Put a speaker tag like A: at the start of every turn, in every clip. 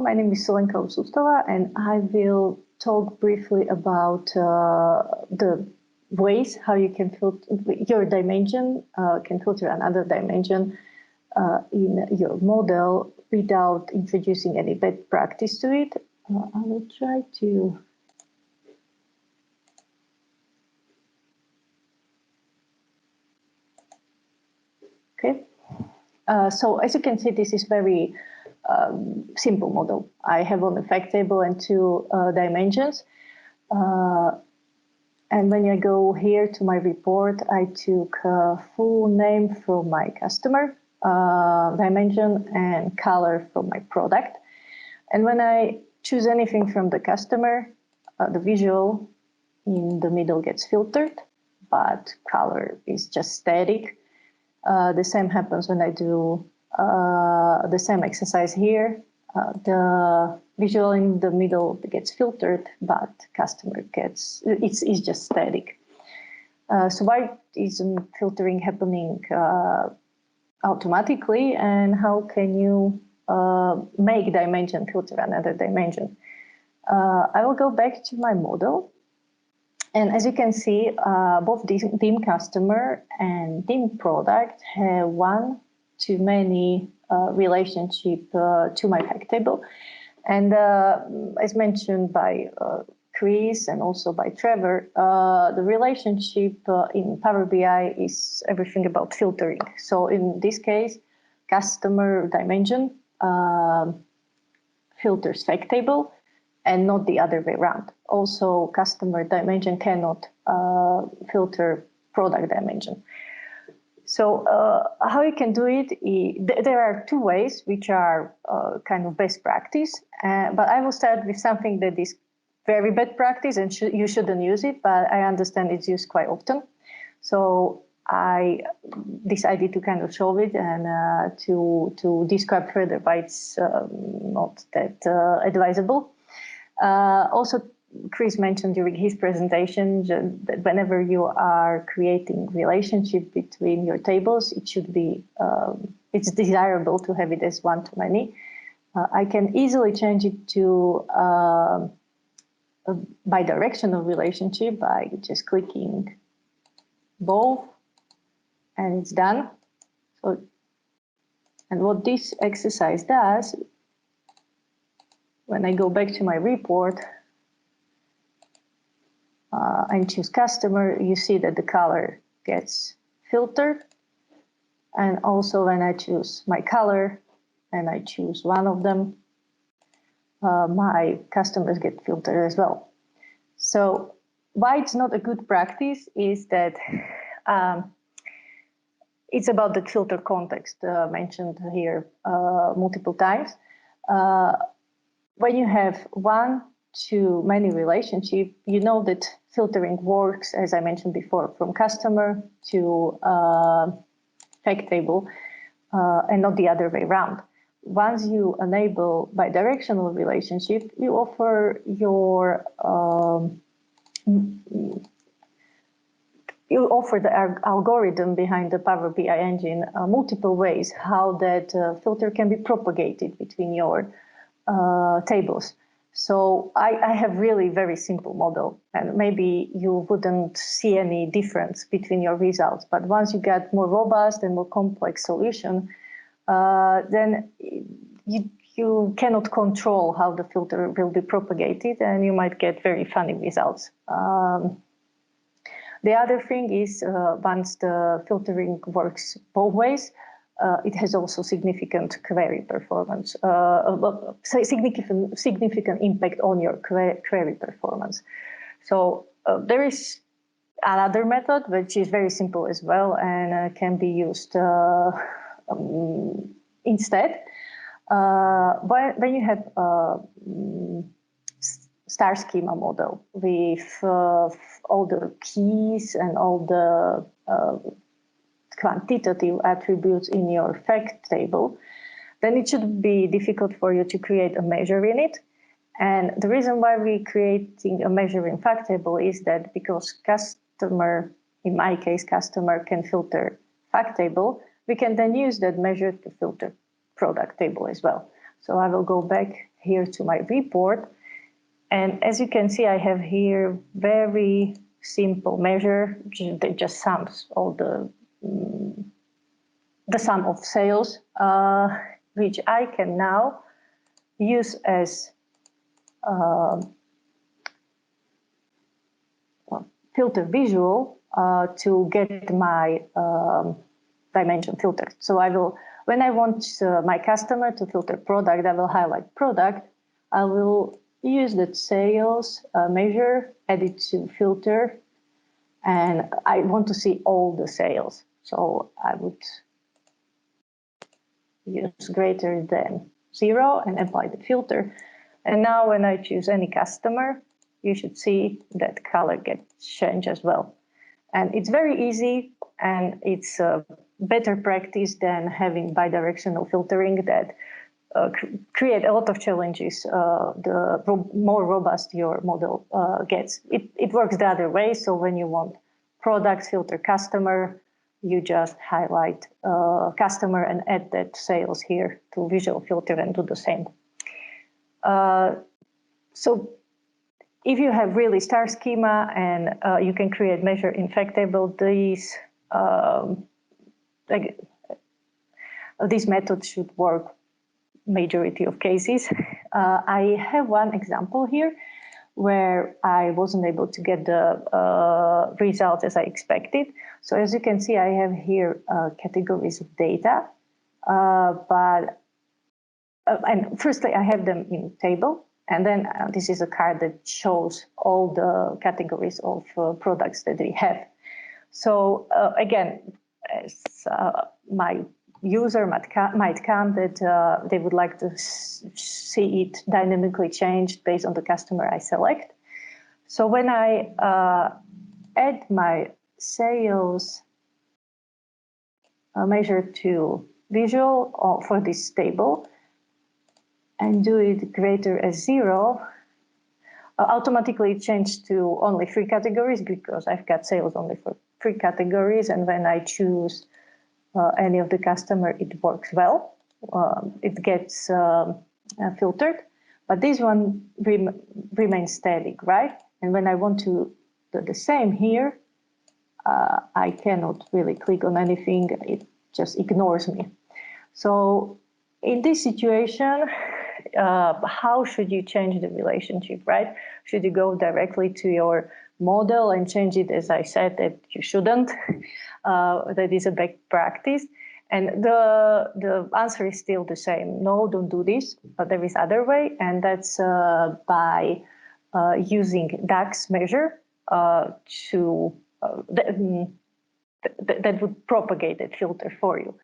A: my name is Lenka Osustova, and I will talk briefly about the ways how you can filter your dimension, can filter another dimension in your model without introducing any bad practice to it. I will try to. Okay. So as you can see, this is very simple model. I have only fact table and two dimensions. And when I go here to my report, I took full name from my customer, dimension, and color from my product. And when I choose anything from the customer, the visual in the middle gets filtered, but color is just static. The same happens when I do the same exercise here. The visual in the middle gets filtered, but customer gets, it's just static. So why isn't filtering happening automatically, and how can you make dimension filter another dimension? I will go back to my model. And as you can see, both dim customer and dim product have one-to-many relationship to my fact table. And as mentioned by Chris and also by Trevor, the relationship in Power BI is everything about filtering. So in this case, customer dimension filters fact table, and not the other way around. Also, customer dimension cannot filter product dimension. So how you can do it, there are two ways which are kind of best practice, but I will start with something that is very bad practice and you shouldn't use it, but I understand it's used quite often. So I decided to kind of show it and to describe further why it's not that advisable. Also, Chris mentioned during his presentation that whenever you are creating relationship between your tables, it should be, it's desirable to have it as one-to-many. I can easily change it to a bi-directional relationship by just clicking both, and it's done. So, and what this exercise does, when I go back to my report and choose customer, you see that the color gets filtered. And also when I choose my color and I choose one of them, my customers get filtered as well. So why it's not a good practice is that it's about the filter context mentioned here multiple times. When you have one-to-many relationship, you know that filtering works, as I mentioned before, from customer to fact table, and not the other way around. Once you enable bi-directional relationship, you offer your the algorithm behind the Power BI engine multiple ways how that filter can be propagated between your tables. So I have really very simple model, and maybe you wouldn't see any difference between your results. But once you get more robust and more complex solution, then you cannot control how the filter will be propagated, and you might get very funny results. The other thing is once the filtering works both ways, it has also significant query performance, significant impact on your query performance. So there is another method which is very simple as well and can be used instead. When you have star schema model with all the keys and all the quantitative attributes in your fact table, then it should be difficult for you to create a measure in it. And the reason why we're creating a measure in fact table is that because customer, in my case, customer can filter fact table, we can then use that measure to filter product table as well. So I will go back here to my report. And as you can see, I have here very simple measure that just sums all the sum of sales, which I can now use as filter visual to get my dimension filtered. So I will, when I want my customer to filter product, I will highlight product. I will use that sales measure, add it to filter, and I want to see all the sales. So I would use greater than 0 and apply the filter. And now when I choose any customer, you should see that color gets changed as well. And it's very easy, and it's a better practice than having bidirectional filtering that create a lot of challenges the more robust your model gets. It works the other way. So when you want products filter customer, you just highlight customer and add that sales here to visual filter and do the same. So if you have really star schema and you can create measure in fact table, these methods should work majority of cases. I have one example here where I wasn't able to get the results as I expected. So as you can see, I have here categories of data, and firstly, I have them in table, and then this is a card that shows all the categories of products that they have. So again, as my user might come that they would like to see it dynamically changed based on the customer I select. So when I add my sales measure to visual for this table and do it greater as 0, automatically change to only 3 categories because I've got sales only for 3 categories. And when I choose any of the customer, it works well. It gets filtered, but this one remains static, right? And when I want to do the same here, I cannot really click on anything. It just ignores me. So in this situation, how should you change the relationship, right? Should you go directly to your model and change it, as I said, that you shouldn't? That is a bad practice. And the answer is still the same. No, don't do this. But there is other way, and that's by using DAX measure that would propagate that filter for you.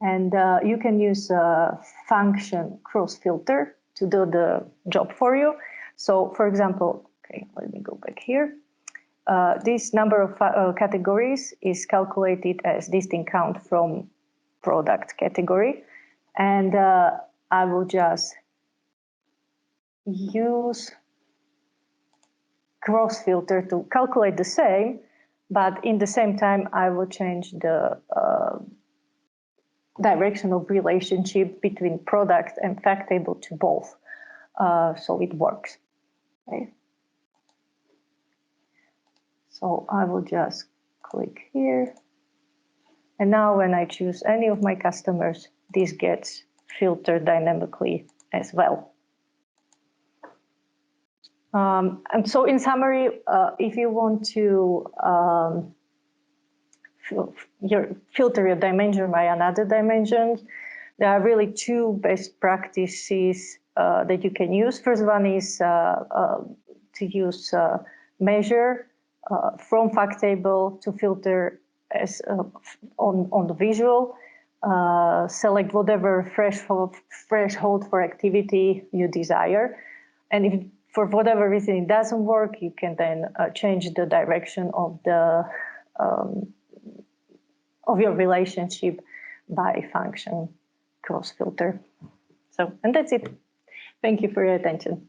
A: And you can use function cross filter to do the job for you. So for example, okay, let me go back here. This number of categories is calculated as distinct count from product category. And I will just use cross filter to calculate the same, but in the same time, I will change the directional relationship between product and fact table to both. So it works. Okay. So I will just click here. And now when I choose any of my customers, this gets filtered dynamically as well. And so in summary, if you want to filter your dimension by another dimension, there are really 2 best practices that you can use. First one is to use measure from fact table to filter as on the visual. Select whatever threshold for activity you desire, and if for whatever reason it doesn't work, you can then change the direction of the of your relationship by function cross filter. So, and that's it. Thank you for your attention.